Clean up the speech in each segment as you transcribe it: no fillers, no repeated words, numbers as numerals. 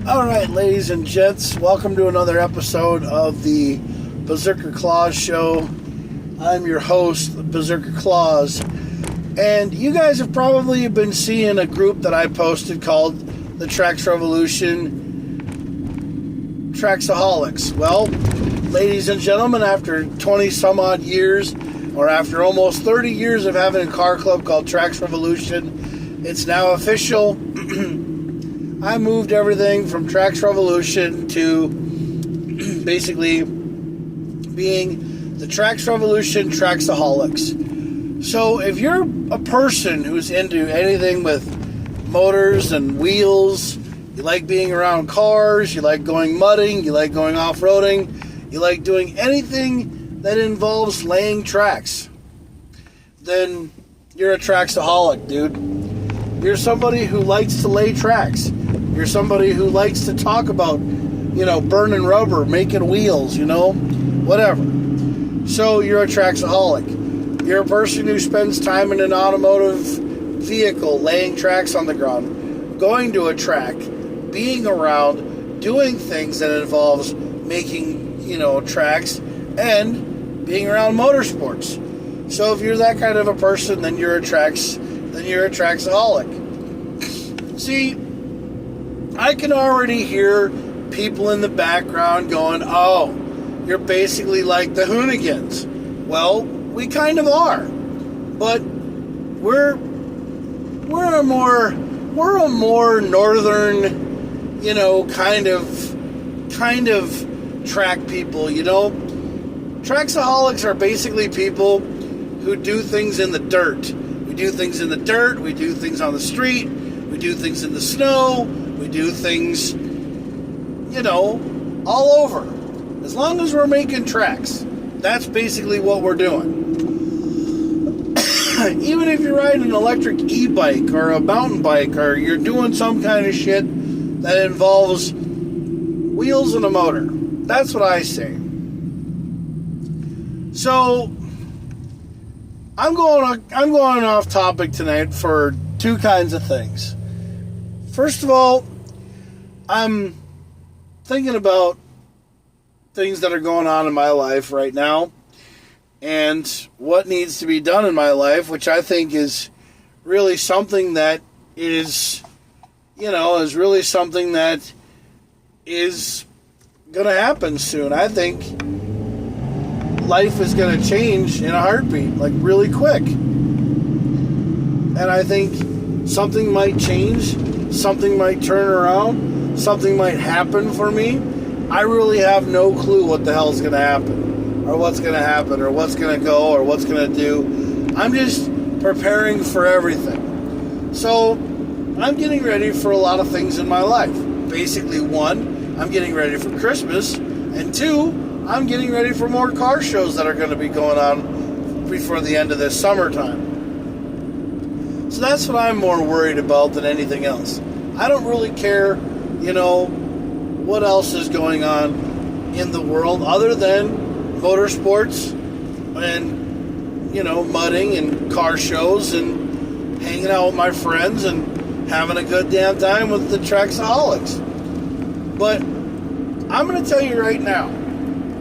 All right, ladies and gents, welcome to another episode of the Berserker Claus Show. I'm your host, Berserker Claus, and you guys have probably been seeing a group that I posted called the Trax Revolution Traxaholics. Well, ladies and gentlemen, after 20 some odd years, or after almost 30 years of having a car club called Trax Revolution, it's now official. I moved everything from Trax Revolution to basically being the Trax Revolution Traxaholics. So if you're a person who's into anything with motors and wheels, you like being around cars, you like going mudding, you like going off-roading, you like doing anything that involves laying tracks, then you're a Traxaholic, dude. You're somebody who likes to lay tracks. You're somebody who likes to talk about, burning rubber, making wheels, whatever. So you're a Traxaholic. You're a person who spends time in an automotive vehicle, laying tracks on the ground, going to a track, being around, doing things that involves making, tracks, and being around motorsports. So if you're that kind of a person, then you're a Traxaholic. See, I can already hear people in the background going, "Oh, you're basically like the Hoonigans." Well, we kind of are, but we're a more northern, kind of track people. Traxaholics are basically people who do things in the dirt. We do things in the dirt. We do things on the street. We do things in the snow. We do things, all over. As long as we're making tracks, that's basically what we're doing. Even if you're riding an electric e-bike or a mountain bike, or you're doing some kind of shit that involves wheels and a motor. That's what I say. So, I'm going off topic tonight for two kinds of things. First of all, I'm thinking about things that are going on in my life right now and what needs to be done in my life, which I think is really something that is really something that is going to happen soon. I think life is going to change in a heartbeat, like really quick. And I think something might change, something might turn around, something might happen for me. I really have no clue what the hell's going to happen, or what's going to happen, or what's going to go, or what's going to do. I'm just preparing for everything. So, I'm getting ready for a lot of things in my life. Basically, one, I'm getting ready for Christmas, and two, I'm getting ready for more car shows that are going to be going on before the end of this summertime. So that's what I'm more worried about than anything else. I don't really care, what else is going on in the world other than motorsports and, mudding and car shows and hanging out with my friends and having a good damn time with the Traxaholics. But I'm going to tell you right now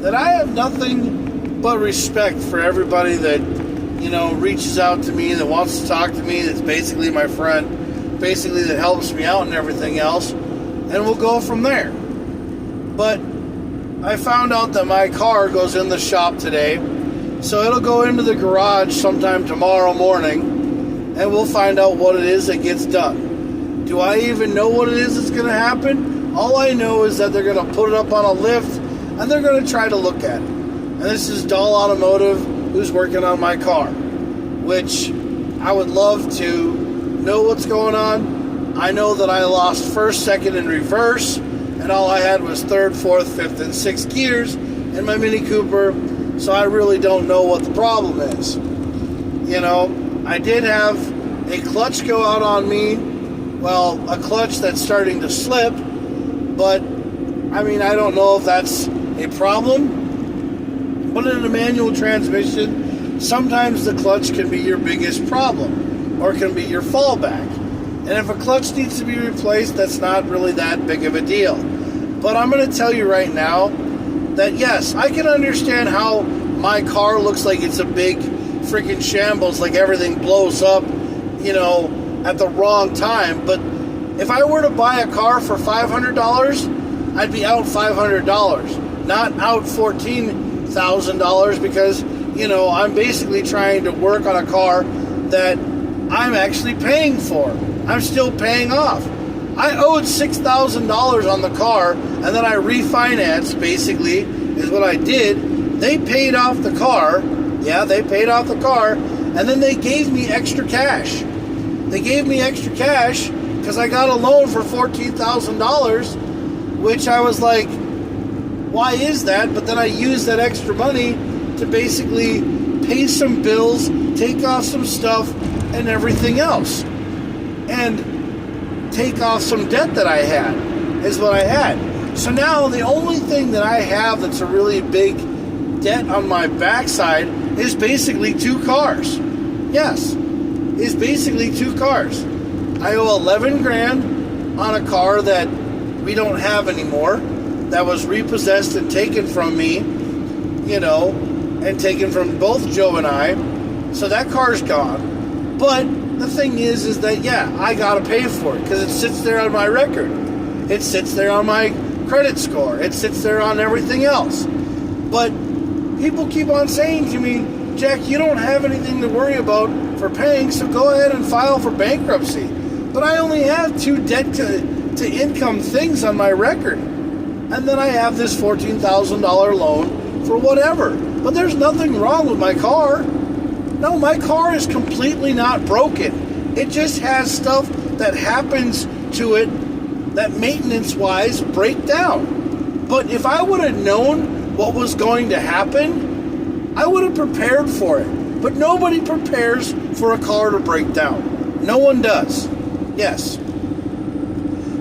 that I have nothing but respect for everybody that, reaches out to me, that wants to talk to me, that's basically my friend, basically that helps me out and everything else, and we'll go from there. But I found out that my car goes in the shop today, so it'll go into the garage sometime tomorrow morning, and we'll find out what it is that gets done. Do I even know what it is that's going to happen? All I know is that they're going to put it up on a lift, and they're going to try to look at it. And this is Doll Automotive, who's working on my car, which I would love to know what's going on. I know that I lost first, second, and reverse, and all I had was third, fourth, fifth, and sixth gears in my Mini Cooper, so I really don't know what the problem is. I did have a clutch go out on me, well, a clutch that's starting to slip, but, I don't know if that's a problem. But in a manual transmission, sometimes the clutch can be your biggest problem, or can be your fallback. And if a clutch needs to be replaced, that's not really that big of a deal. But I'm going to tell you right now that yes, I can understand how my car looks like it's a big freaking shambles, like everything blows up, at the wrong time. But if I were to buy a car for $500, I'd be out $500, not out $14,000 because, I'm basically trying to work on a car that I'm actually paying for. I'm still paying off. I owed $6,000 on the car, and then I refinanced, basically, is what I did. They paid off the car. Yeah, they paid off the car, and then they gave me extra cash. They gave me extra cash because I got a loan for $14,000, which I was like, why is that? But then I used that extra money to basically pay some bills, take off some stuff, and everything else. And take off some debt that I had, is what I had. So now the only thing that I have that's a really big debt on my backside is basically 2 cars. Yes, is basically 2 cars. I owe 11 grand on a car that we don't have anymore, that was repossessed and taken from me, and taken from both Joe and I. So that car's gone. But the thing is that, yeah, I got to pay for it because it sits there on my record. It sits there on my credit score. It sits there on everything else. But people keep on saying to me, Jack, you don't have anything to worry about for paying, so go ahead and file for bankruptcy. But I only have 2 debt to income things on my record. And then I have this $14,000 loan for whatever. But there's nothing wrong with my car. No, my car is completely not broken. It just has stuff that happens to it that maintenance-wise break down. But if I would have known what was going to happen, I would have prepared for it. But nobody prepares for a car to break down. No one does. Yes.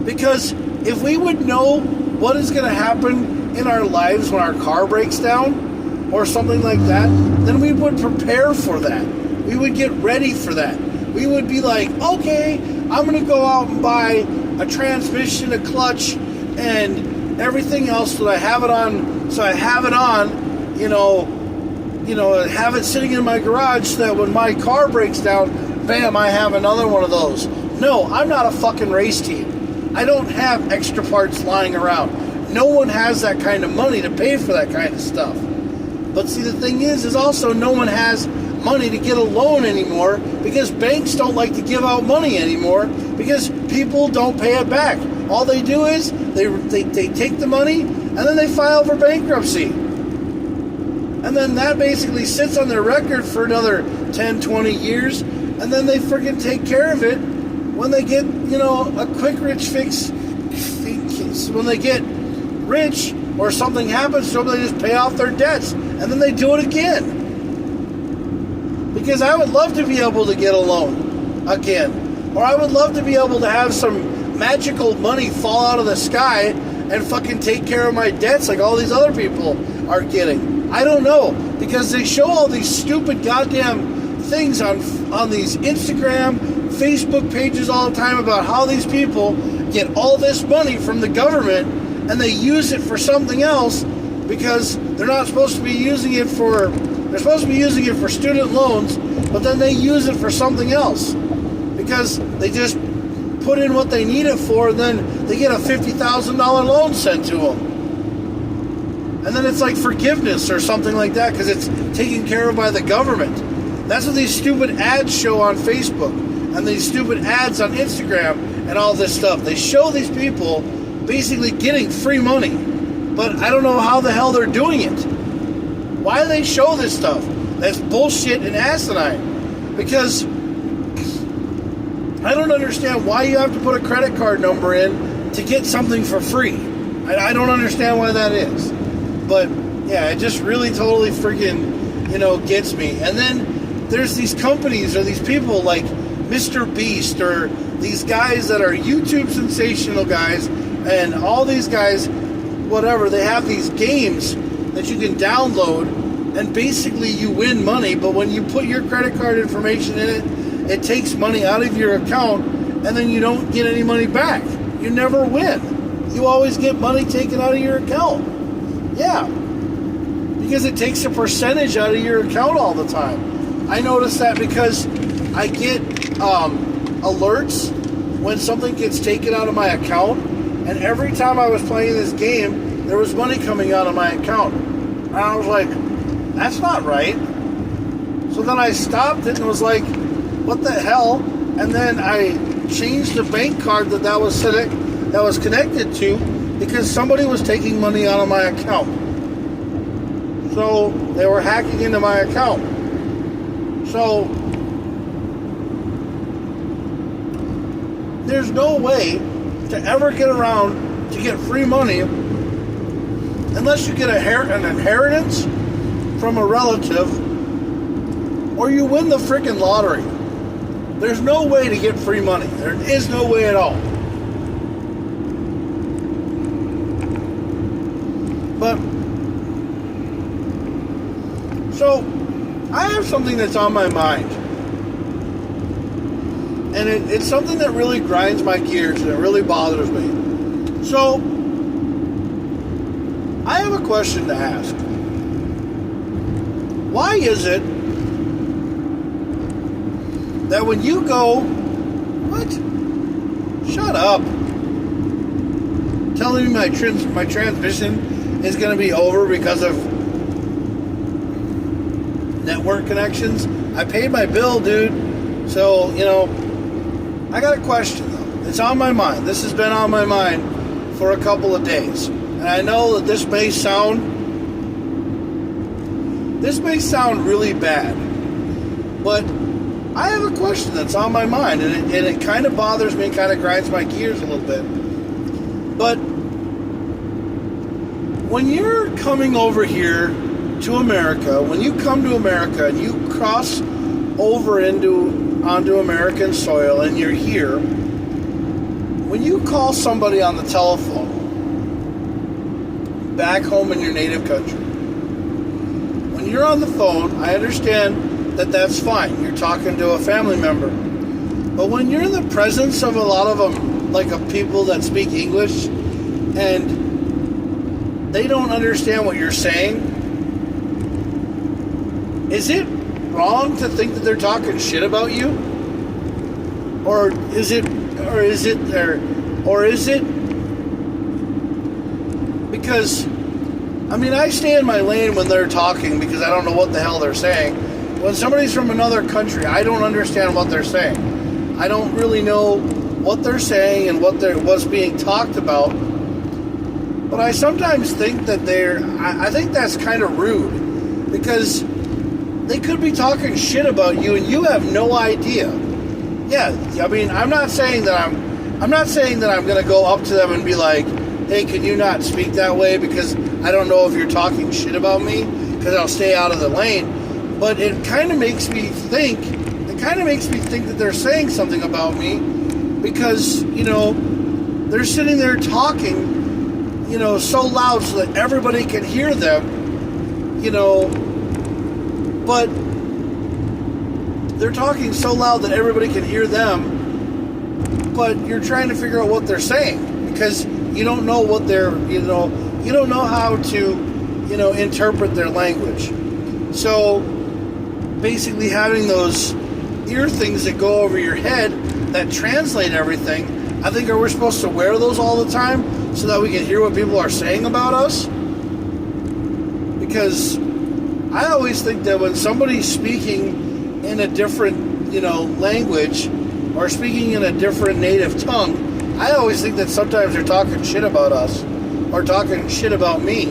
Because if we would know what is going to happen in our lives when our car breaks down, or something like that, then we would prepare for that. We would get ready for that. We would be like, okay, I'm going to go out and buy a transmission, a clutch, and everything else so I have it on, have it sitting in my garage so that when my car breaks down, bam, I have another one of those. No, I'm not a fucking race team. I don't have extra parts lying around. No one has that kind of money to pay for that kind of stuff. But see, the thing is also no one has money to get a loan anymore because banks don't like to give out money anymore because people don't pay it back. All they do is they take the money and then they file for bankruptcy. And then that basically sits on their record for another 10, 20 years, and then they freaking take care of it when they get, a quick rich fix. When they get rich or something happens to them, they just pay off their debts. And then they do it again. Because I would love to be able to get a loan again. Or I would love to be able to have some magical money fall out of the sky and fucking take care of my debts like all these other people are getting. I don't know. Because they show all these stupid goddamn things on these Instagram, Facebook pages all the time about how these people get all this money from the government and they use it for something else because they're not supposed to be using it for, they're supposed to be using it for student loans, but then they use it for something else because they just put in what they need it for, and then they get a $50,000 loan sent to them. And then it's like forgiveness or something like that because it's taken care of by the government. That's what these stupid ads show on Facebook and these stupid ads on Instagram and all this stuff. They show these people basically getting free money, but I don't know how the hell they're doing it. Why do they show this stuff? That's bullshit and asinine. Because I don't understand why you have to put a credit card number in to get something for free. I don't understand why that is. But yeah, it just really totally freaking, gets me. And then there's these companies or these people like Mr. Beast or these guys that are YouTube sensational guys and all these guys, whatever, they have these games that you can download and basically you win money, but when you put your credit card information in it, it takes money out of your account and then you don't get any money back. You never win. You always get money taken out of your account. Yeah, because it takes a percentage out of your account all the time. I notice that because I get alerts when something gets taken out of my account, and every time I was playing this game, there was money coming out of my account. And I was like, that's not right. So then I stopped it and was like, what the hell? And then I changed the bank card that was connected to, because somebody was taking money out of my account. So they were hacking into my account. So there's no way to ever get around to get free money unless you get an inheritance from a relative, or you win the freaking lottery. There's no way to get free money. There is no way at all. But, so, I have something that's on my mind. And it's something that really grinds my gears and it really bothers me. So, I have a question to ask. Why is it that when you go, what? Shut up. Telling me my transmission is going to be over because of network connections? I paid my bill, dude. So, I got a question, though. It's on my mind. This has been on my mind for a couple of days. And I know that this may sound really bad. But I have a question that's on my mind. And it kind of bothers me and kind of grinds my gears a little bit. But when you're coming over here to America, when you come to America and you cross over onto American soil and you're here, when you call somebody on the telephone back home in your native country, when you're on the phone, I understand that that's fine. You're talking to a family member. But when you're in the presence of a lot of them, like of people that speak English, and they don't understand what you're saying, is it wrong to think that they're talking shit about you? Or is it because, I stay in my lane when they're talking because I don't know what the hell they're saying. When somebody's from another country, I don't understand what they're saying. I don't really know what they're saying and what's being talked about. But I sometimes think that I think that's kind of rude, because they could be talking shit about you and you have no idea. Yeah, I'm not saying that I'm going to go up to them and be like, hey, can you not speak that way because I don't know if you're talking shit about me, because I'll stay out of the lane. But it kind of makes me think that they're saying something about me, because, they're sitting there talking, so loud so that everybody can hear them, but they're talking so loud that everybody can hear them, but you're trying to figure out what they're saying, because you don't know what you don't know how to, interpret their language. So basically having those ear things that go over your head that translate everything, I think we're supposed to wear those all the time so that we can hear what people are saying about us. Because I always think that when somebody's speaking in a different, language, or speaking in a different native tongue, I always think that sometimes they're talking shit about us, or talking shit about me.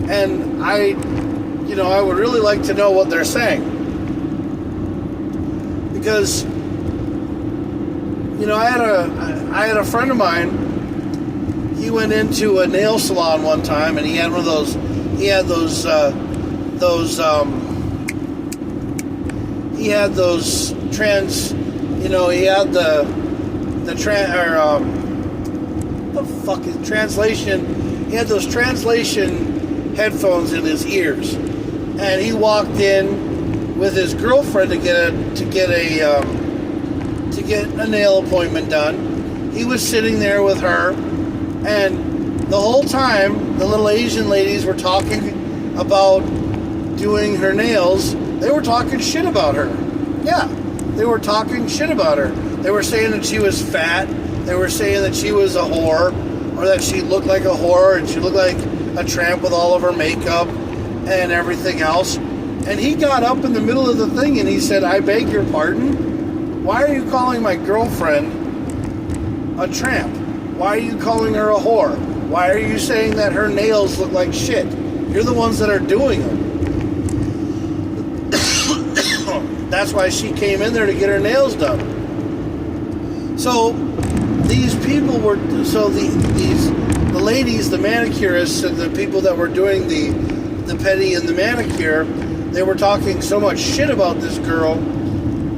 And I would really like to know what they're saying. Because, I had a friend of mine. He went into a nail salon one time, and he had one of those. He had those trans. He had translation. He had those translation headphones in his ears, and he walked in with his girlfriend to get a to get a nail appointment done. He was sitting there with her, and the whole time the little Asian ladies were talking about doing her nails. They were talking shit about her. Yeah, they were talking shit about her. They were saying that she was fat. They were saying that she was a whore, or that she looked like a whore, and she looked like a tramp with all of her makeup and everything else. And he got up in the middle of the thing and he said, "I beg your pardon? Why are you calling my girlfriend a tramp? Why are you calling her a whore? Why are you saying that her nails look like shit? You're the ones that are doing them." That's why she came in there to get her nails done. So these people were, the ladies, the manicurists, and the people that were doing the pedi and the manicure, they were talking so much shit about this girl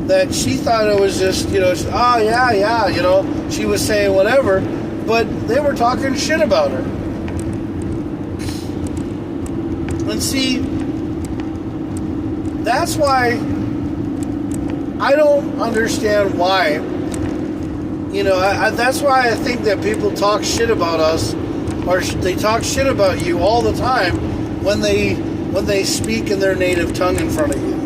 that she thought it was just, oh yeah, she was saying whatever, but they were talking shit about her. And see, that's why I don't understand why. That's why I think that people talk shit about us, or they talk shit about you all the time when they speak in their native tongue in front of you.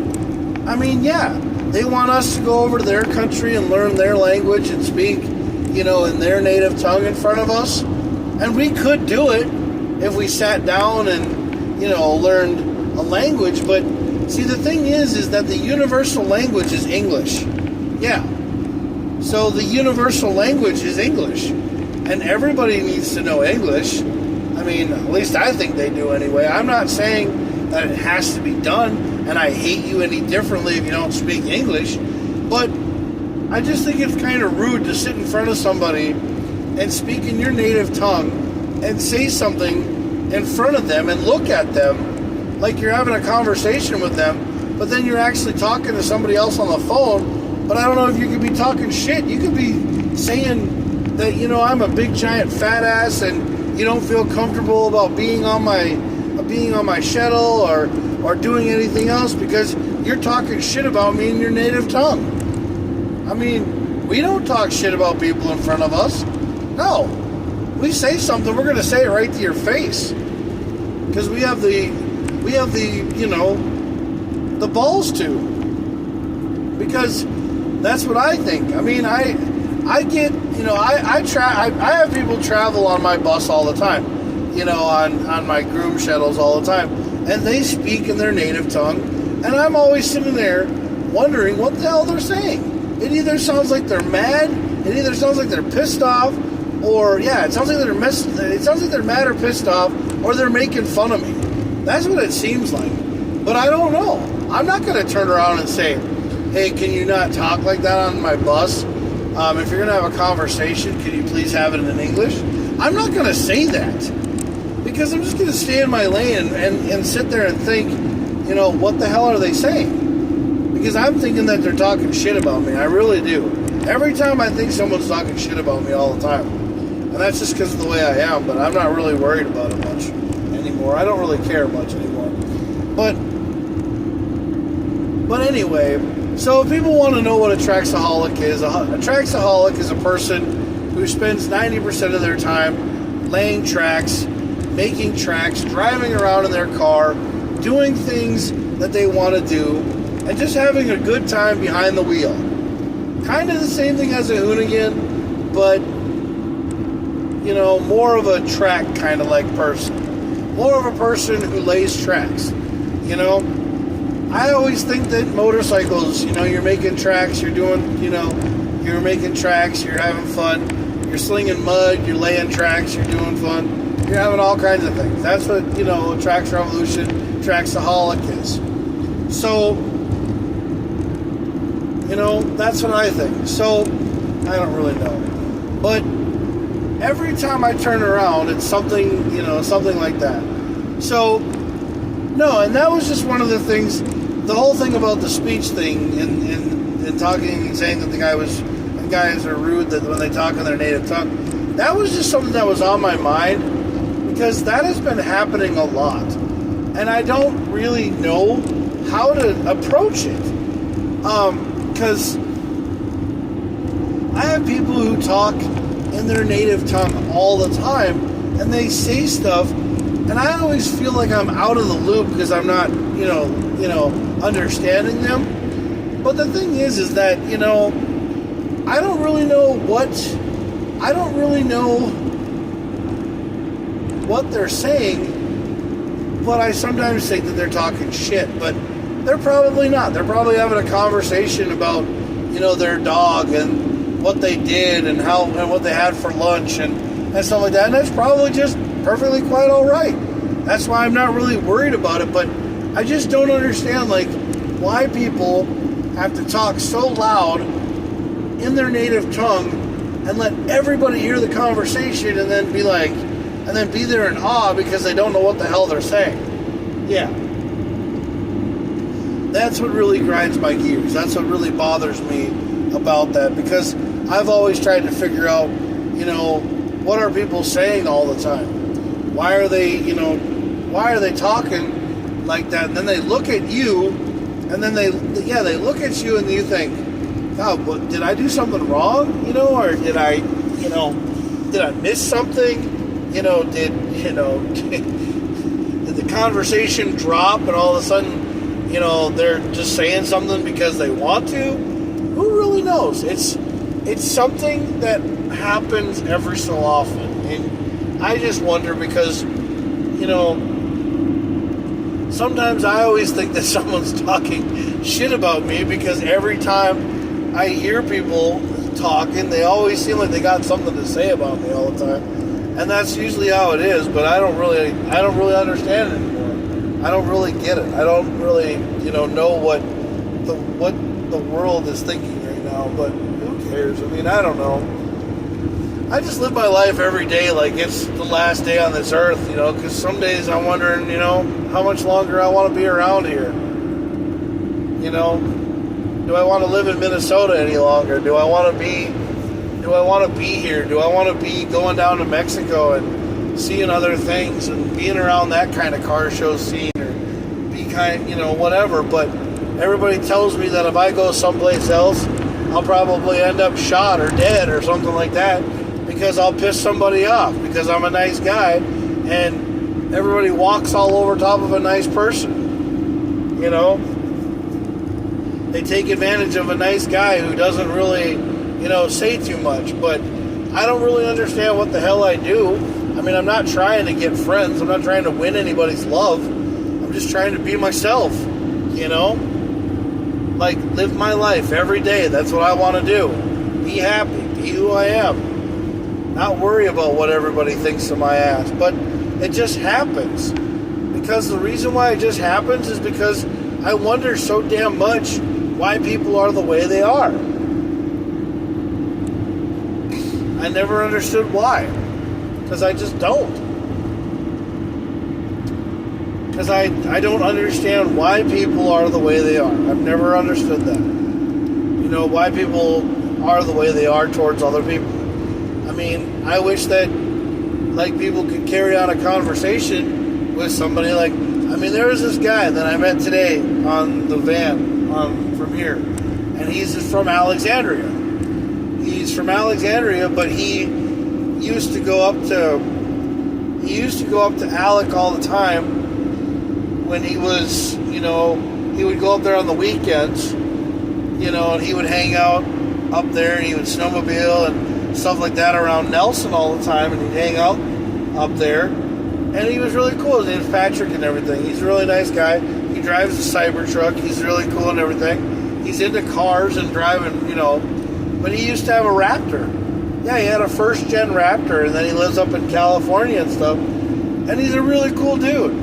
I mean, yeah, they want us to go over to their country and learn their language and speak, in their native tongue in front of us. And we could do it if we sat down and, learned a language. But see, the thing is that the universal language is English. Yeah. So the universal language is English. And everybody needs to know English. I mean, at least I think they do anyway. I'm not saying that it has to be done, and I hate you any differently if you don't speak English. But I just think it's kind of rude to sit in front of somebody and speak in your native tongue and say something in front of them and look at them like you're having a conversation with them, but then you're actually talking to somebody else on the phone. But I don't know if you could be talking shit. You could be saying that, I'm a big giant fat ass and you don't feel comfortable about being on my shuttle or doing anything else because you're talking shit about me in your native tongue. I mean, we don't talk shit about people in front of us. No. We say something, we're going to say it right to your face. Because we have the balls to. Because that's what I think. I mean, I have people travel on my bus all the time, on my groom shuttles all the time, and they speak in their native tongue, and I'm always sitting there wondering what the hell they're saying. It either sounds like they're mad, it either sounds like they're pissed off, or it sounds like they're mad or pissed off, or they're making fun of me. That's what it seems like. But I don't know. I'm not going to turn around and say, "Hey, can you not talk like that on my bus? If you're going to have a conversation, can you please have it in English?" I'm not going to say that. Because I'm just going to stay in my lane and sit there and think, what the hell are they saying? Because I'm thinking that they're talking shit about me. I really do. Every time I think someone's talking shit about me all the time. And that's just because of the way I am, but I'm not really worried about it much anymore. I don't really care much anymore. But anyway, so if people want to know what a Traxaholic is, a Traxaholic is a person who spends 90% of their time laying tracks, making tracks, driving around in their car, doing things that they want to do, and just having a good time behind the wheel. Kind of the same thing as a hoonigan, but, more of a track kind of like person. More of a person who lays tracks, I always think that motorcycles, you're making tracks, you're doing, you're making tracks, you're having fun, you're slinging mud, you're laying tracks, you're doing fun, you're having all kinds of things. That's what, Trax Revolution, Traxaholic is. So, that's what I think. So, I don't really know. But every time I turn around, it's something, something like that. So, no, and that was just one of the things, the whole thing about the speech thing and talking and saying that the guys are rude that when they talk in their native tongue, that was just something that was on my mind because that has been happening a lot. And I don't really know how to approach it. Because I have people who talk in their native tongue all the time, and they say stuff, and I always feel like I'm out of the loop because I'm not, understanding them. But the thing is that, I don't really know what they're saying, but I sometimes think that they're talking shit, but they're probably not. They're probably having a conversation about, their dog and what they did and what they had for lunch and stuff like that, and that's probably just perfectly quite all right. That's why I'm not really worried about it, but I just don't understand, why people have to talk so loud in their native tongue and let everybody hear the conversation and then be there in awe because they don't know what the hell they're saying. Yeah. That's what really grinds my gears. That's what really bothers me about that, because I've always tried to figure out, what are people saying all the time? Why are they talking like that? And then they look at you, and then they look at you, and you think, God, did I do something wrong? Or did I miss something? Did the conversation drop, and all of a sudden, they're just saying something because they want to? Who really knows? It's something that happens every so often, and I just wonder because, sometimes I always think that someone's talking shit about me, because every time I hear people talking, they always seem like they got something to say about me all the time, and that's usually how it is. But I don't really understand it anymore. I don't really get it. I don't really, know what the world is thinking right now. But who cares? I mean, I don't know. I just live my life every day like it's the last day on this earth, because some days I'm wondering, how much longer I want to be around here. Do I want to live in Minnesota any longer? Do I want to be here? Do I want to be going down to Mexico and seeing other things and being around that kind of car show scene, or be whatever? But everybody tells me that if I go someplace else, I'll probably end up shot or dead or something like that, because I'll piss somebody off, because I'm a nice guy, and everybody walks all over top of a nice person. They take advantage of a nice guy who doesn't really, say too much. But I don't really understand what the hell I do. I mean, I'm not trying to get friends. I'm not trying to win anybody's love. I'm just trying to be myself, live my life every day. That's what I want to do. Be happy. Be who I am. Not worry about what everybody thinks of my ass. But it just happens. Because the reason why it just happens is because I wonder so damn much why people are the way they are. I never understood why. Because I just don't. Because I don't understand why people are the way they are. I've never understood that. Why people are the way they are towards other people. I mean, I wish that, people could carry on a conversation with somebody there was this guy that I met today on the van from here, and he's from Alexandria. He's from Alexandria, but he used to go up to Alec all the time when he was, he would go up there on the weekends, and he would hang out up there, and he would snowmobile and stuff like that around Nelson all the time, and he'd hang out up there. And he was really cool. His name's Patrick and everything. He's a really nice guy. He drives a Cybertruck. He's really cool and everything. He's into cars and driving, But he used to have a Raptor. Yeah, he had a first-gen Raptor, and then he lives up in California and stuff. And he's a really cool dude,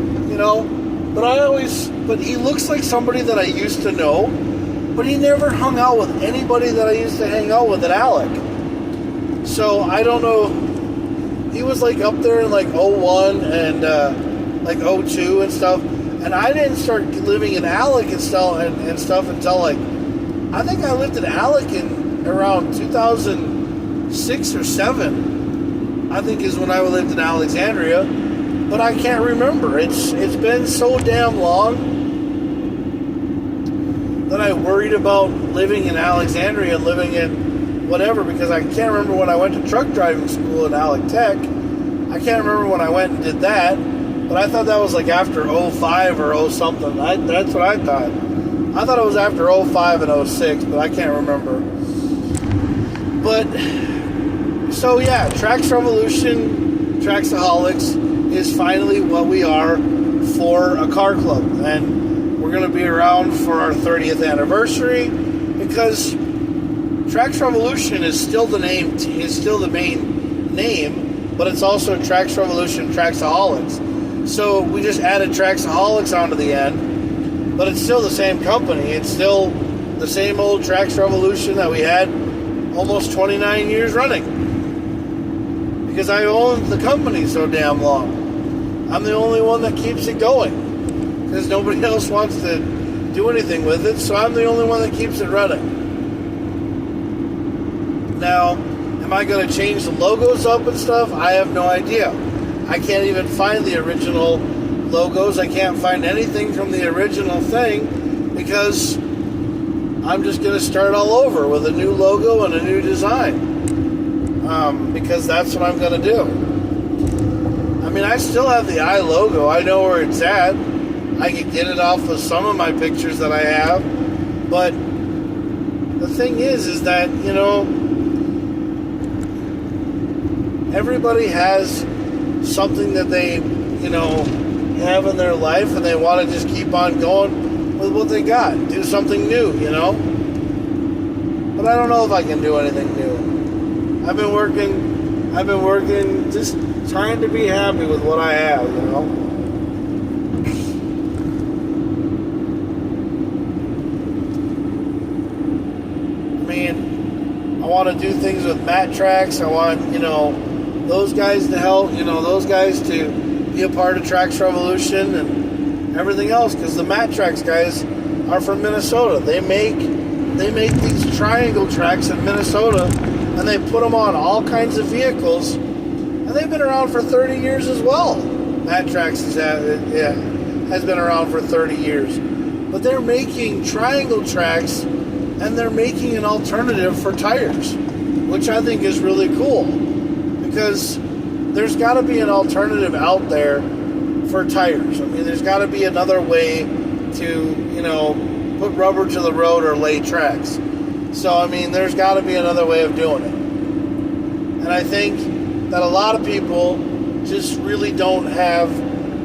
But he looks like somebody that I used to know, but he never hung out with anybody that I used to hang out with at Alec. So I don't know. He was up there in 01 and 02 and stuff, and I didn't start living in Alec and stuff until I think I lived in Alec in around 2006 or 7. I think is when I lived in Alexandria, but I can't remember. It's been so damn long that I worried about living in Alexandria and living in whatever, because I can't remember when I went to truck driving school at Alec Tech. I can't remember when I went and did that, but I thought that was like after 05 or 0 something. That's what I thought. I thought it was after 05 and 06, but I can't remember. But, so yeah, Trax Revolution, Traxaholics is finally what we are for a car club. And we're going to be around for our 30th anniversary, because Trax Revolution is still the name, is still the main name, but it's also Trax Revolution Traxaholics. So we just added Traxaholics onto the end, but it's still the same company. It's still the same old Trax Revolution that we had almost 29 years running. Because I owned the company so damn long. I'm the only one that keeps it going, because nobody else wants to do anything with it, so I'm the only one that keeps it running. Now, am I going to change the logos up and stuff? I have no idea. I can't even find the original logos. I can't find anything from the original thing, because I'm just going to start all over with a new logo and a new design. Because that's what I'm going to do. I mean, I still have the I logo. I know where it's at. I can get it off of some of my pictures that I have. But the thing is that, you know, everybody has something that they, you know, have in their life, and they want to just keep on going with what they got. Do something new, you know? But I don't know if I can do anything new. I've been working, just trying to be happy with what I have, you know? I mean, I want to do things with Matt Trax. I want, you know, those guys to help, you know, those guys to be a part of Trax Revolution and everything else, because the Matt Trax guys are from Minnesota. They make these triangle tracks in Minnesota, and they put them on all kinds of vehicles, and they've been around for 30 years as well. Matt Trax has been around for 30 years. But they're making triangle tracks, and they're making an alternative for tires, which I think is really cool, because there's got to be an alternative out there for tires. I mean, there's got to be another way to, you know, put rubber to the road or lay tracks. So, I mean, there's got to be another way of doing it. And I think that a lot of people just really don't have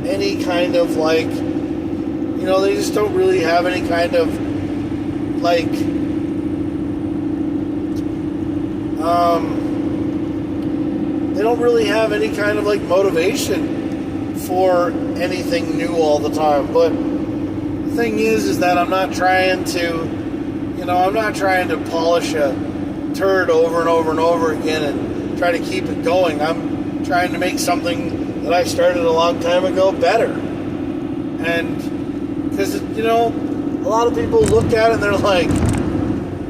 any kind of, like, you know, they just don't really have any kind of, like, they don't really have any kind of, like, motivation for anything new all the time. But the thing is that I'm not trying to, you know, I'm not trying to polish a turd over and over and over again and try to keep it going. I'm trying to make something that I started a long time ago better. And because, you know, a lot of people look at it and they're like,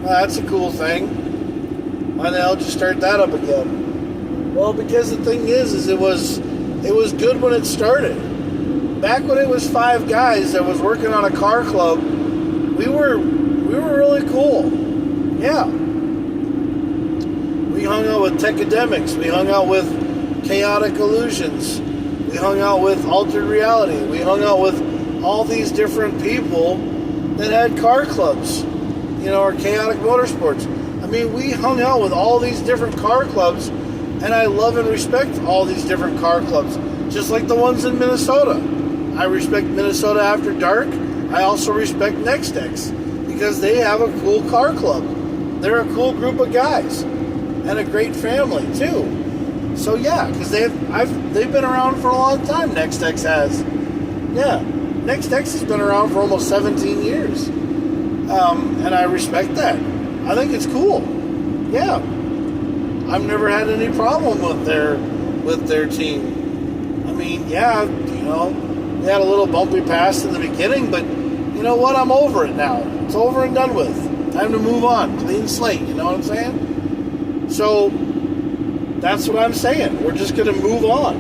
well, that's a cool thing. Why the hell just start that up again? Well, because the thing is it was good when it started. Back when it was 5 guys that was working on a car club, we were really cool. Yeah. We hung out with Techademics. We hung out with Chaotic Illusions. We hung out with Altered Reality. We hung out with all these different people that had car clubs, you know, or Chaotic Motorsports. I mean, we hung out with all these different car clubs, and I love and respect all these different car clubs, just like the ones in Minnesota. I respect Minnesota After Dark. I also respect NextX, because they have a cool car club. They're a cool group of guys, and a great family too. So yeah, because they've been around for a long time. NextX has, yeah, NextX has been around for almost 17 years, and I respect that. I think it's cool. Yeah, I've never had any problem with their team. I mean, yeah, you know, they had a little bumpy past in the beginning, but you know what? I'm over it now. It's over and done with. Time to move on. Clean slate. You know what I'm saying? So that's what I'm saying. We're just going to move on.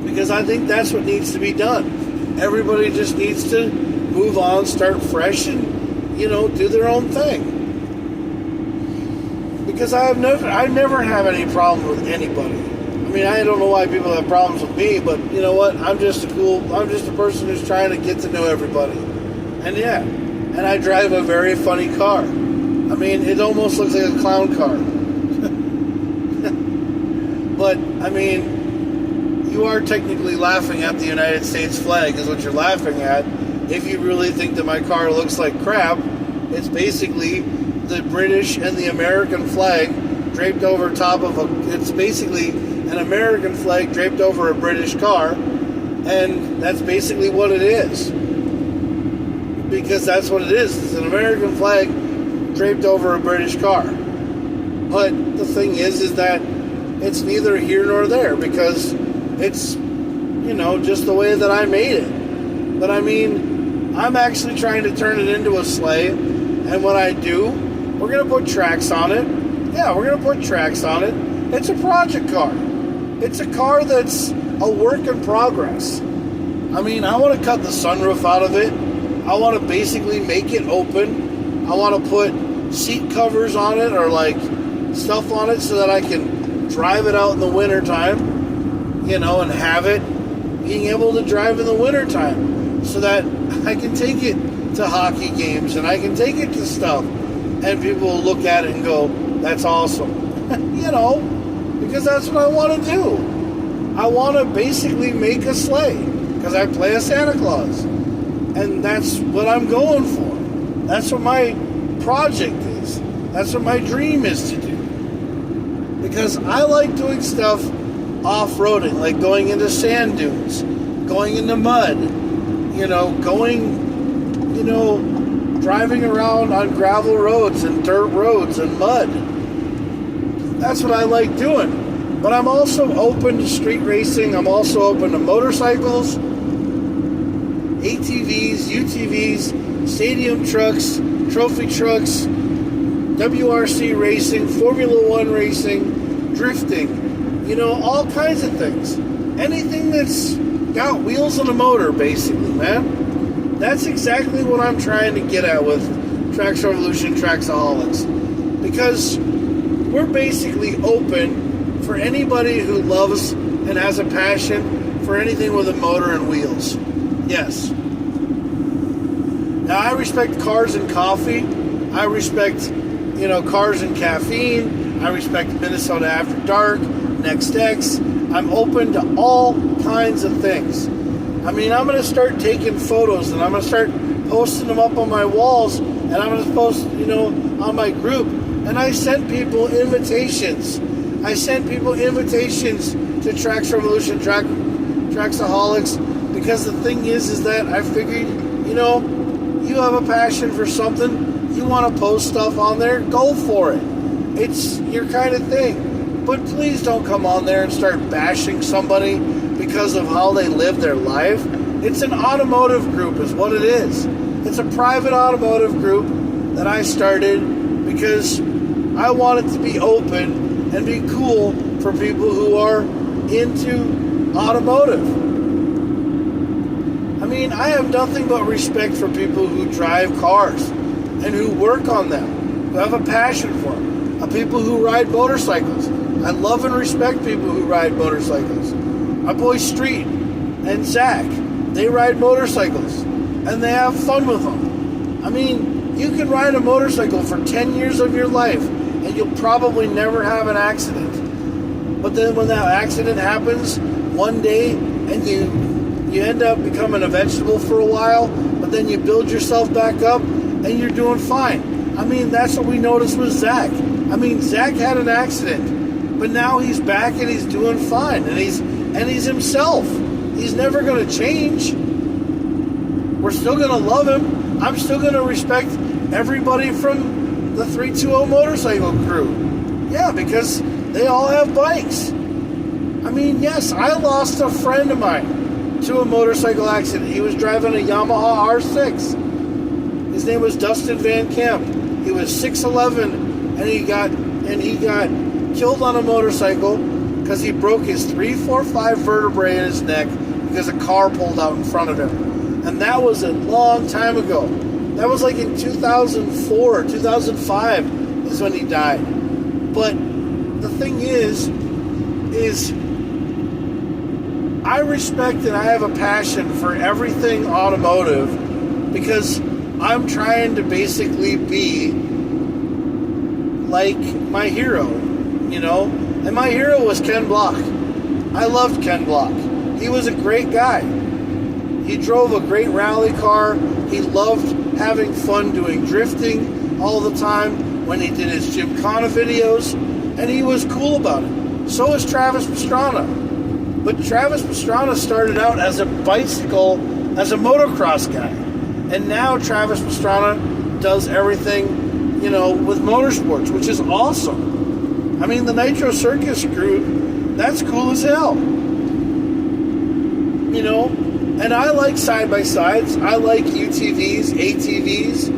Because I think that's what needs to be done. Everybody just needs to move on, start fresh, and, do their own thing. Because I never have any problem with anybody. I mean, I don't know why people have problems with me, but you know what? I'm just a person who's trying to get to know everybody. And yeah, and I drive a very funny car. I mean, it almost looks like a clown car. But, I mean, you are technically laughing at the United States flag is what you're laughing at. If you really think that my car looks like crap, it's basically the British and the American flag draped over top of it's basically an American flag draped over a British car, and that's basically what it is. Because that's what it is. It's an American flag draped over a British car. But the thing is that it's neither here nor there, because it's, just the way that I made it. But I mean, I'm actually trying to turn it into a sleigh, and when I do, we're going to put tracks on it. Yeah, we're going to put tracks on it. It's a project car. It's a car that's a work in progress. I mean, I want to cut the sunroof out of it. I want to basically make it open. I want to put seat covers on it, or like stuff on it, so that I can drive it out in the wintertime, and have it being able to drive in the wintertime, so that I can take it to hockey games and I can take it to stuff, and people will look at it and go, that's awesome. Because that's what I want to do. I want to basically make a sleigh, because I play a Santa Claus, and that's what I'm going for. That's what my project is. That's what my dream is to do. Because I like doing stuff off-roading, like going into sand dunes, going into mud, driving around on gravel roads and dirt roads and mud. That's what I like doing. But I'm also open to street racing. I'm also open to motorcycles, ATVs, UTVs, stadium trucks, trophy trucks, WRC racing, Formula One racing, drifting, all kinds of things. Anything that's got wheels and a motor, basically, man. That's exactly what I'm trying to get at with Trax Revolution, Traxaholics. Because we're basically open for anybody who loves and has a passion for anything with a motor and wheels. Yes. Now, I respect cars and coffee. I respect, cars and caffeine. I respect Minnesota After Dark, Next X. I'm open to all kinds of things. I mean, I'm going to start taking photos, and I'm going to start posting them up on my walls, and I'm going to post, on my group. And I sent people invitations. I sent people invitations to Trax Revolution, Traxaholics, because the thing is that I figured, you have a passion for something, you want to post stuff on there, go for it. It's your kind of thing. But please don't come on there and start bashing somebody because of how they live their life. It's an automotive group is what it is. It's a private automotive group that I started because I want it to be open and be cool for people who are into automotive. I mean, I have nothing but respect for people who drive cars and who work on them, who have a passion for them. People who ride motorcycles. I love and respect people who ride motorcycles. My boy Street and Zach, they ride motorcycles and they have fun with them. I mean, you can ride a motorcycle for 10 years of your life and you'll probably never have an accident. But then when that accident happens one day and you end up becoming a vegetable for a while, but then you build yourself back up and you're doing fine. I mean, that's what we noticed with Zach. I mean, Zach had an accident, but now he's back and he's doing fine, and he's himself. He's never going to change. We're still going to love him. I'm still going to respect everybody from the 320 motorcycle crew. Yeah, because they all have bikes. I mean, yes, I lost a friend of mine to a motorcycle accident. He was driving a Yamaha R6. His name was Dustin Van Camp. He was 6'11", and he got killed on a motorcycle because he broke his 3, 4, 5 vertebrae in his neck because a car pulled out in front of him. And that was a long time ago. That was like in 2004, 2005 is when he died. But the thing is I respect and I have a passion for everything automotive because I'm trying to basically be like my hero, you know? And my hero was Ken Block. I loved Ken Block. He was a great guy. He drove a great rally car. He loved having fun doing drifting all the time when he did his Gymkhana videos, and he was cool about it. So is Travis Pastrana. But Travis Pastrana started out as a motocross guy. And now Travis Pastrana does everything, you know, with motorsports, which is awesome. I mean, the Nitro Circus group, that's cool as hell. You know? And I like side-by-sides. I like UTVs, ATVs.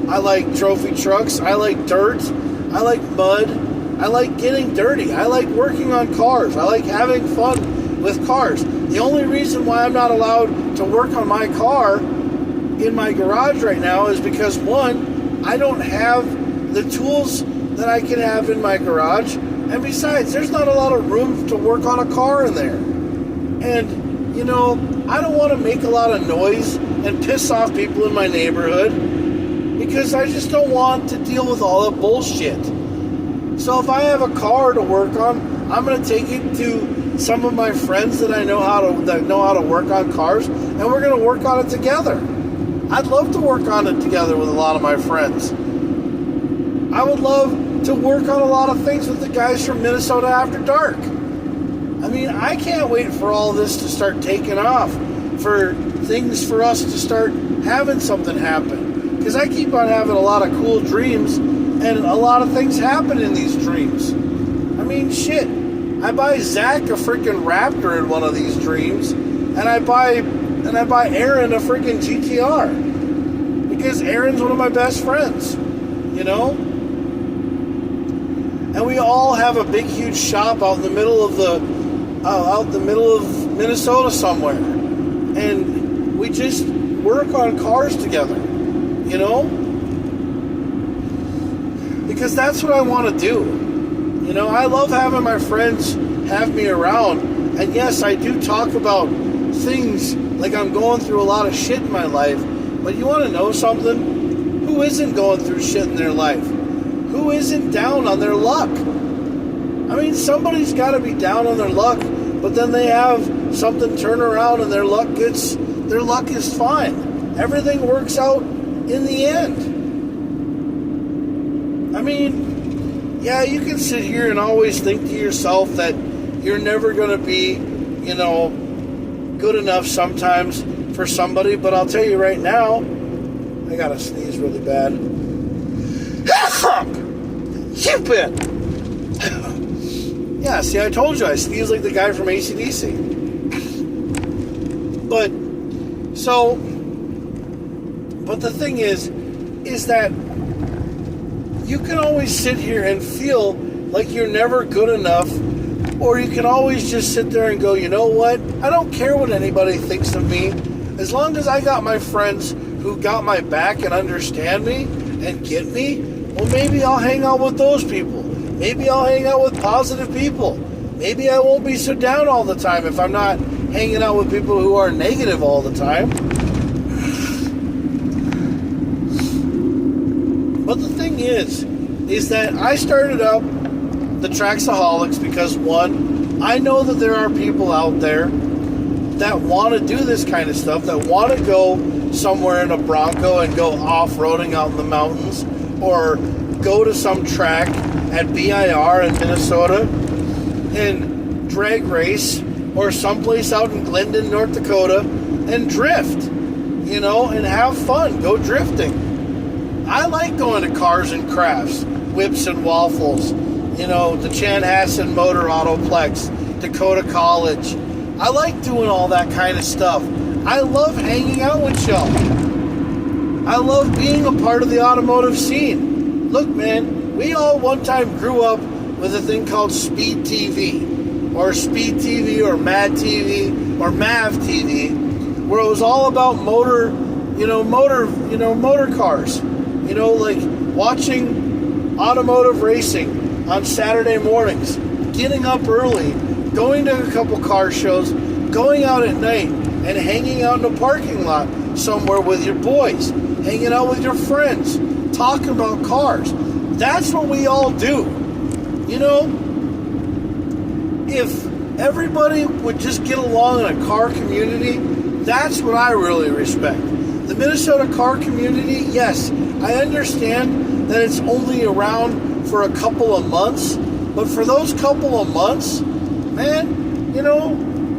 I like trophy trucks. I like dirt. I like mud. I like getting dirty. I like working on cars. I like having fun with cars. The only reason why I'm not allowed to work on my car in my garage right now is because, one, I don't have the tools that I can have in my garage. And besides, there's not a lot of room to work on a car in there. And, you know, I don't want to make a lot of noise and piss off people in my neighborhood because I just don't want to deal with all the bullshit. So if I have a car to work on, I'm going to take it to some of my friends that know how to work on cars, and we're going to work on it together. I'd love to work on it together with a lot of my friends. I would love to work on a lot of things with the guys from Minnesota After Dark. I mean, I can't wait for all this to start taking off, for things for us to start having something happen. Because I keep on having a lot of cool dreams, and a lot of things happen in these dreams. I mean, shit. I buy Zach a freaking Raptor in one of these dreams, and I buy Aaron a freaking GTR. Because Aaron's one of my best friends, you know? And we all have a big, huge shop out in the middle of Minnesota somewhere. And we just work on cars together, you know? Because that's what I want to do. You know, I love having my friends have me around. And yes, I do talk about things like I'm going through a lot of shit in my life. But you want to know something? Who isn't going through shit in their life? Who isn't down on their luck? I mean, somebody's got to be down on their luck, but then they have something turn around and their luck is fine. Everything works out in the end. I mean, yeah, you can sit here and always think to yourself that you're never going to be, you know, good enough sometimes for somebody, but I'll tell you right now, I gotta sneeze really bad. Cupid! Yeah, see, I told you, I sneeze like the guy from AC/DC. But the thing is that you can always sit here and feel like you're never good enough, or you can always just sit there and go, you know what? I don't care what anybody thinks of me. As long as I got my friends who got my back and understand me and get me, well, maybe I'll hang out with those people. Maybe I'll hang out with positive people. Maybe I won't be so down all the time if I'm not hanging out with people who are negative all the time. But the thing is that I started up the Traxaholics because, one, I know that there are people out there that want to do this kind of stuff, that want to go somewhere in a Bronco and go off-roading out in the mountains, or go to some track at BIR in Minnesota and drag race, or someplace out in Glendon, North Dakota, and drift, you know, and have fun, go drifting. I like going to Cars and Crafts, Whips and Waffles, you know, the Chanhassen Motor Autoplex, Dakota College. I like doing all that kind of stuff. I love hanging out with y'all. I love being a part of the automotive scene. Look, man, we all one time grew up with a thing called Speed TV, or Speed TV, or Mad TV, or MAV TV, where it was all about motor motor cars. Like watching automotive racing on Saturday mornings, getting up early, going to a couple car shows, going out at night and hanging out in a parking lot somewhere with your boys, hanging out with your friends, talking about cars. That's what we all do. If everybody would just get along in a car community, that's what I really respect. The Minnesota car community, yes, I understand that it's only around for a couple of months, but for those couple of months, man,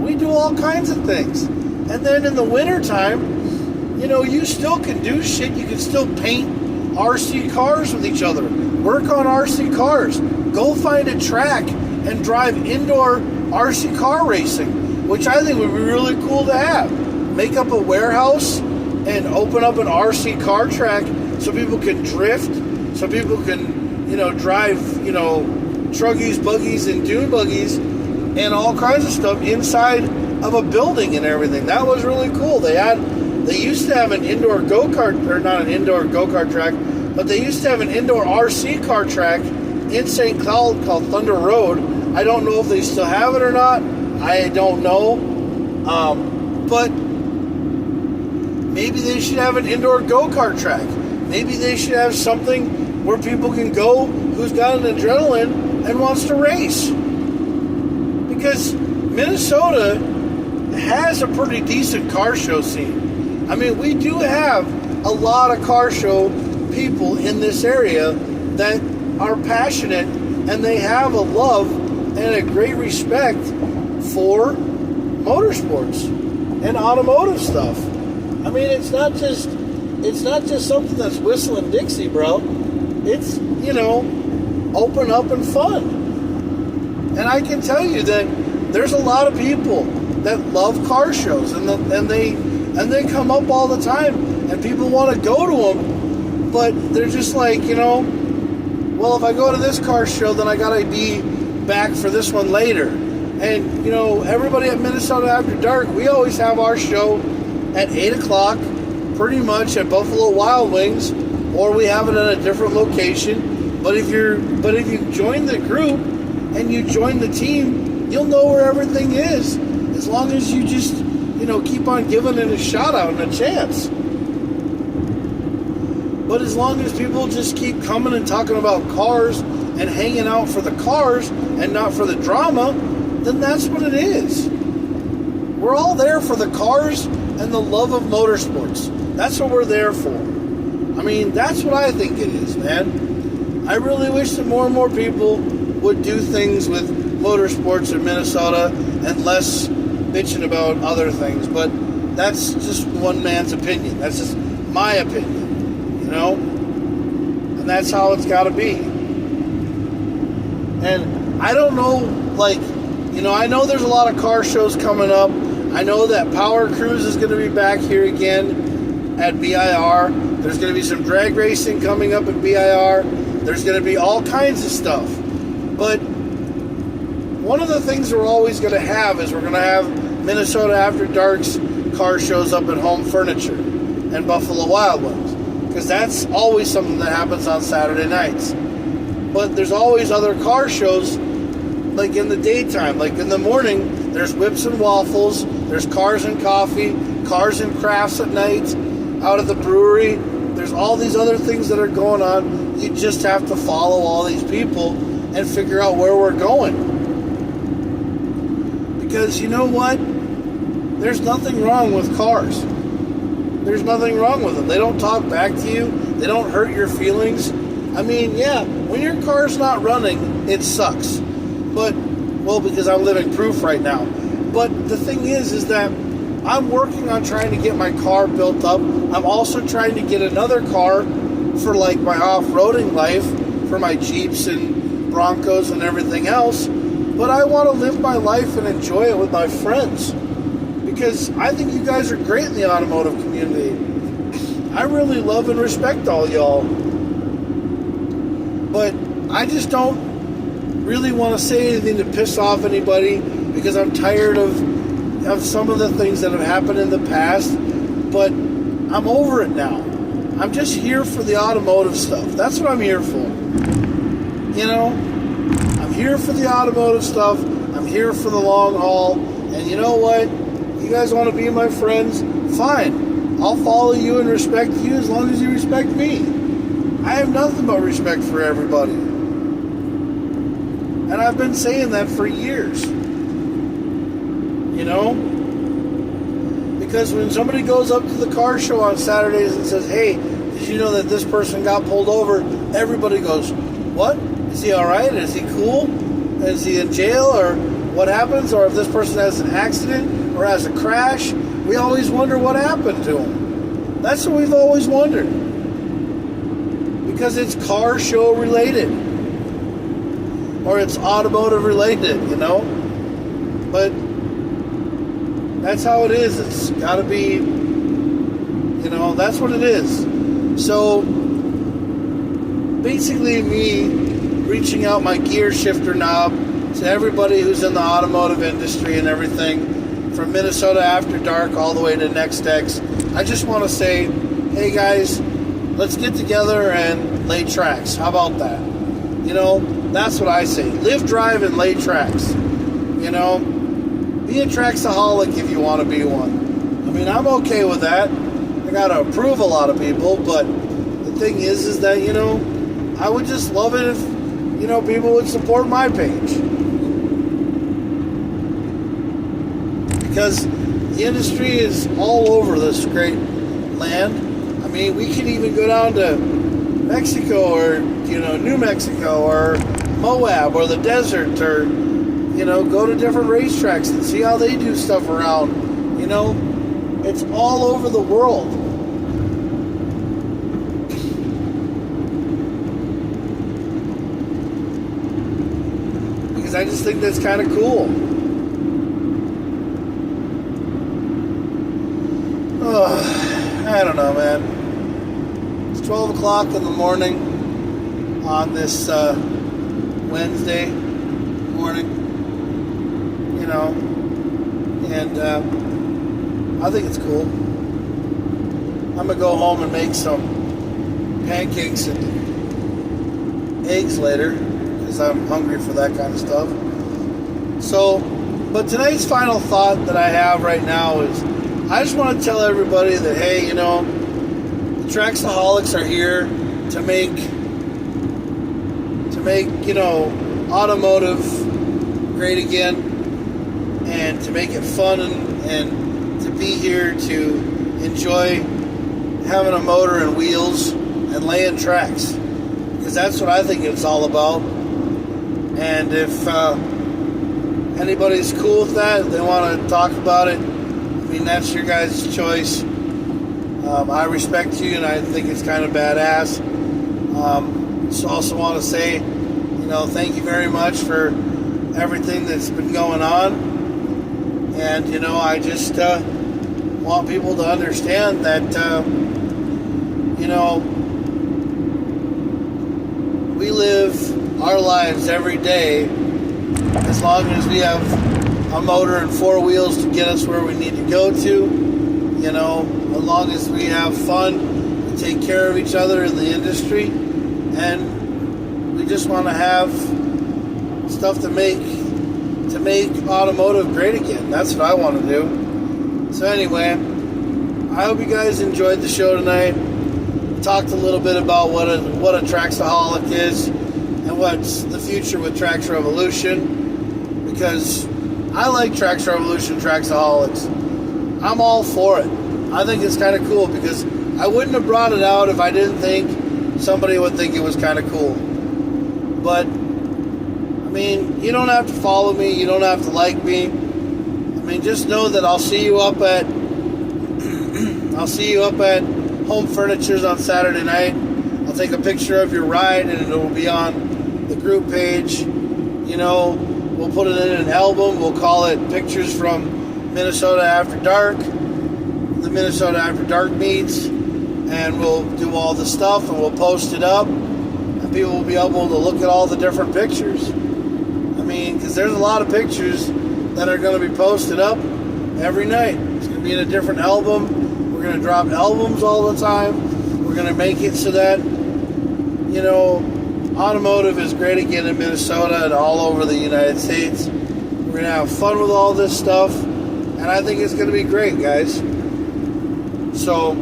we do all kinds of things. And then in the wintertime, you still can do shit. You can still paint RC cars with each other, work on RC cars, go find a track and drive indoor RC car racing, which I think would be really cool to have. Make up a warehouse and open up an RC car track so people can drift, so people can, drive, truggies, buggies, and dune buggies, and all kinds of stuff inside of a building and everything. That was really cool. They used to have an indoor go-kart, or not an indoor go-kart track, but they used to have an indoor RC car track in St. Cloud called Thunder Road. I don't know if they still have it or not. I don't know. But maybe they should have an indoor go-kart track. Maybe they should have something where people can go who's got an adrenaline and wants to race. Because Minnesota has a pretty decent car show scene. I mean, we do have a lot of car show people in this area that are passionate, and they have a love and a great respect for motorsports and automotive stuff. I mean, it's not just something that's whistling Dixie, bro. It's, open up and fun. And I can tell you that there's a lot of people that love car shows, and they come up all the time, and people want to go to them, but they're just like, well, if I go to this car show, then I gotta be back for this one later. And everybody at Minnesota After Dark, we always have our show at 8 o'clock, pretty much at Buffalo Wild Wings, or we have it at a different location. But if you join the group and you join the team, you'll know where everything is, as long as you just keep on giving it a shout out and a chance. But as long as people just keep coming and talking about cars and hanging out for the cars and not for the drama, then that's what it is. We're all there for the cars and the love of motorsports. That's what we're there for. I mean, that's what I think it is, man. I really wish that more and more people would do things with motorsports in Minnesota and less bitching about other things. But that's just one man's opinion. That's just my opinion. And that's how it's got to be. And I don't know, I know there's a lot of car shows coming up. I know that Power Cruise is going to be back here again at BIR. There's going to be some drag racing coming up at BIR. There's going to be all kinds of stuff. But one of the things we're always going to have is we're going to have Minnesota After Dark's car shows up at Home Furniture and Buffalo Wild Wings. Because that's always something that happens on Saturday nights. But there's always other car shows, like in the daytime. Like in the morning, there's Whips and Waffles, there's Cars and Coffee, Cars and Crafts at night, out at the brewery. There's all these other things that are going on. You just have to follow all these people and figure out where we're going. Because you know what? There's nothing wrong with cars. There's nothing wrong with them. They don't talk back to you. They don't hurt your feelings. I mean, yeah, when your car's not running, it sucks. But, well, because I'm living proof right now. But the thing is that I'm working on trying to get my car built up. I'm also trying to get another car for like my off-roading life, for my Jeeps and Broncos and everything else. But I want to live my life and enjoy it with my friends. Because I think you guys are great in the automotive community. I really love and respect all y'all. But I just don't really want to say anything to piss off anybody, because I'm tired of some of the things that have happened in the past. But I'm over it now. I'm just here for the automotive stuff. That's what I'm here for. You know, I'm here for the automotive stuff. I'm here for the long haul. And you know what? You guys want to be my friends? Fine. I'll follow you and respect you as long as you respect me. I have nothing but respect for everybody. And I've been saying that for years. You know? Because when somebody goes up to the car show on Saturdays and says, hey, did you know that this person got pulled over? Everybody goes, what? Is he alright? Is he cool? Is he in jail? Or what happens? Or if this person has an accident or has a crash, we always wonder what happened to him. That's what we've always wondered. Because it's car show related. Or it's automotive related, you know? But that's how it is. It's got to be, you know, that's what it is. So, basically me reaching out my gear shifter knob to everybody who's in the automotive industry and everything, from Minnesota After Dark all the way to NextX. I just want to say, hey guys, let's get together and lay tracks. How about that? You know, that's what I say. Live, drive, and lay tracks. You know, be a Traxaholic if you want to be one. I mean, I'm okay with that. I gotta approve a lot of people, but the thing is that, you know, I would just love it if, you know, people would support my page. Because the industry is all over this great land. I mean, we can even go down to Mexico or, you know, New Mexico or Moab or the desert, or, you know, go to different racetracks and see how they do stuff around. You know, it's all over the world. Because I just think that's kind of cool. I don't know, man. It's 12 o'clock in the morning on this Wednesday morning, you know, and I think it's cool. I'm going to go home and make some pancakes and eggs later, because I'm hungry for that kind of stuff. So, but tonight's final thought that I have right now is, I just want to tell everybody that, hey, you know, the Traxaholics are here to make, you know, automotive great again, and to make it fun, and to be here to enjoy having a motor and wheels and laying tracks, because that's what I think it's all about. And if anybody's cool with that, they want to talk about it, I mean, that's your guys' choice. I respect you, and I think it's kind of badass. Just also want to say, you know, thank you very much for everything that's been going on. And, you know, I just want people to understand that, you know, we live our lives every day as long as we have a motor and four wheels to get us where we need to go to, you know, as long as we have fun, we take care of each other in the industry, and we just want to have stuff to make automotive great again. That's what I want to do. So anyway, I hope you guys enjoyed the show tonight. Talked a little bit about what a Traxaholic is and what's the future with Trax Revolution, because I like Trax Revolution, Traxaholics. I'm all for it. I think it's kind of cool, because I wouldn't have brought it out if I didn't think somebody would think it was kind of cool. But, I mean, you don't have to follow me. You don't have to like me. I mean, just know that I'll see you up at Home Furniture's on Saturday night. I'll take a picture of your ride, and it will be on the group page. You know, we'll put it in an album. We'll call it Pictures from Minnesota After Dark. The Minnesota After Dark meets, and we'll do all the stuff, and we'll post it up, and people will be able to look at all the different pictures. I mean, because there's a lot of pictures that are going to be posted up every night. It's going to be in a different album. We're going to drop albums all the time. We're going to make it so that, automotive is great again in Minnesota and all over the United States. We're going to have fun with all this stuff, and I think it's going to be great, guys. So,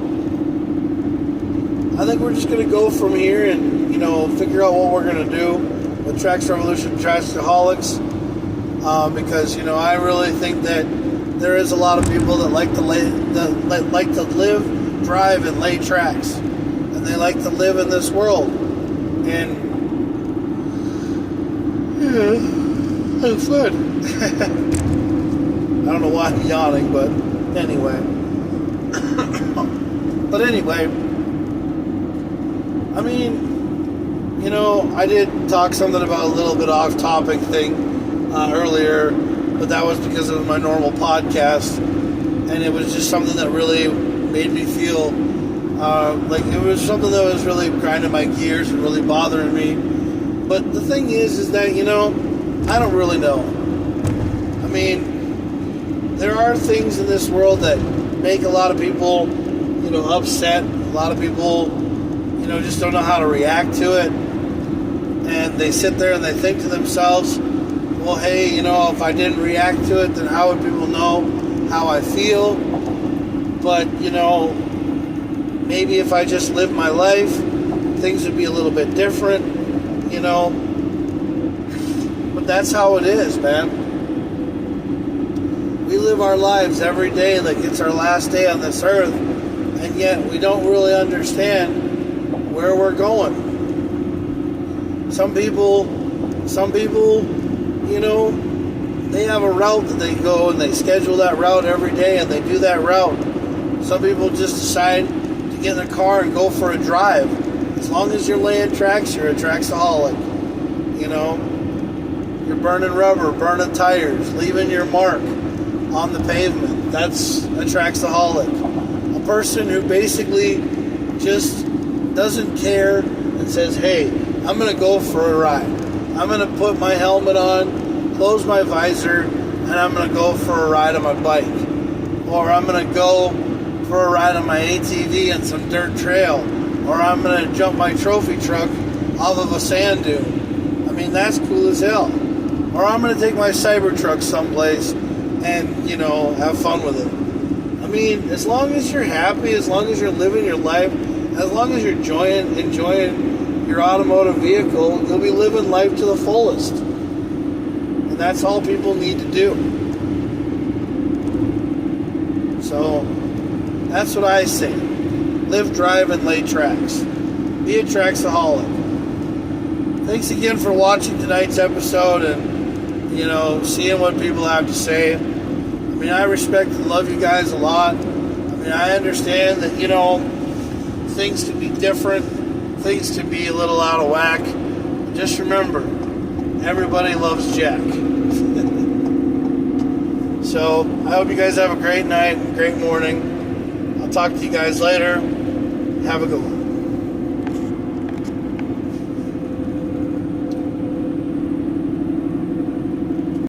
I think we're just going to go from here and, figure out what we're going to do with Trax Revolution Traxaholics, because, I really think that there is a lot of people that like to live, drive, and lay tracks, and they like to live in this world, and it's fun. I don't know why I'm yawning, but anyway. I did talk something about a little bit off-topic thing earlier, but that was because of my normal podcast, and it was just something that really made me feel like it was something that was really grinding my gears and really bothering me. But the thing is that, I don't really know. There are things in this world that make a lot of people, upset. A lot of people, just don't know how to react to it. And they sit there and they think to themselves, well, hey, if I didn't react to it, then how would people know how I feel? But, maybe if I just lived my life, things would be a little bit different, But that's how it is, man. We live our lives every day like it's our last day on this earth, and yet we don't really understand where we're going. Some people, they have a route that they go and they schedule that route every day and they do that route. Some people just decide to get in their car and go for a drive. As long as you're laying tracks, you're a Traxaholic. You're burning rubber, burning tires, leaving your mark on the pavement. That's a Traxaholic. A person who basically just doesn't care and says, hey, I'm going to go for a ride. I'm going to put my helmet on, close my visor, and I'm going to go for a ride on my bike. Or I'm going to go for a ride on my ATV on some dirt trail. Or I'm going to jump my trophy truck off of a sand dune. That's cool as hell. Or I'm going to take my Cybertruck someplace and, have fun with it. As long as you're happy, as long as you're living your life, as long as you're enjoying your automotive vehicle, you'll be living life to the fullest. And that's all people need to do. So, that's what I say. Live, drive, and lay tracks. Be a Traxaholic. Thanks again for watching tonight's episode and, seeing what people have to say. I respect and love you guys a lot. I understand that, things can be different. Things can be a little out of whack. Just remember, everybody loves Jack. So, I hope you guys have a great night, great morning. I'll talk to you guys later. Have a good one.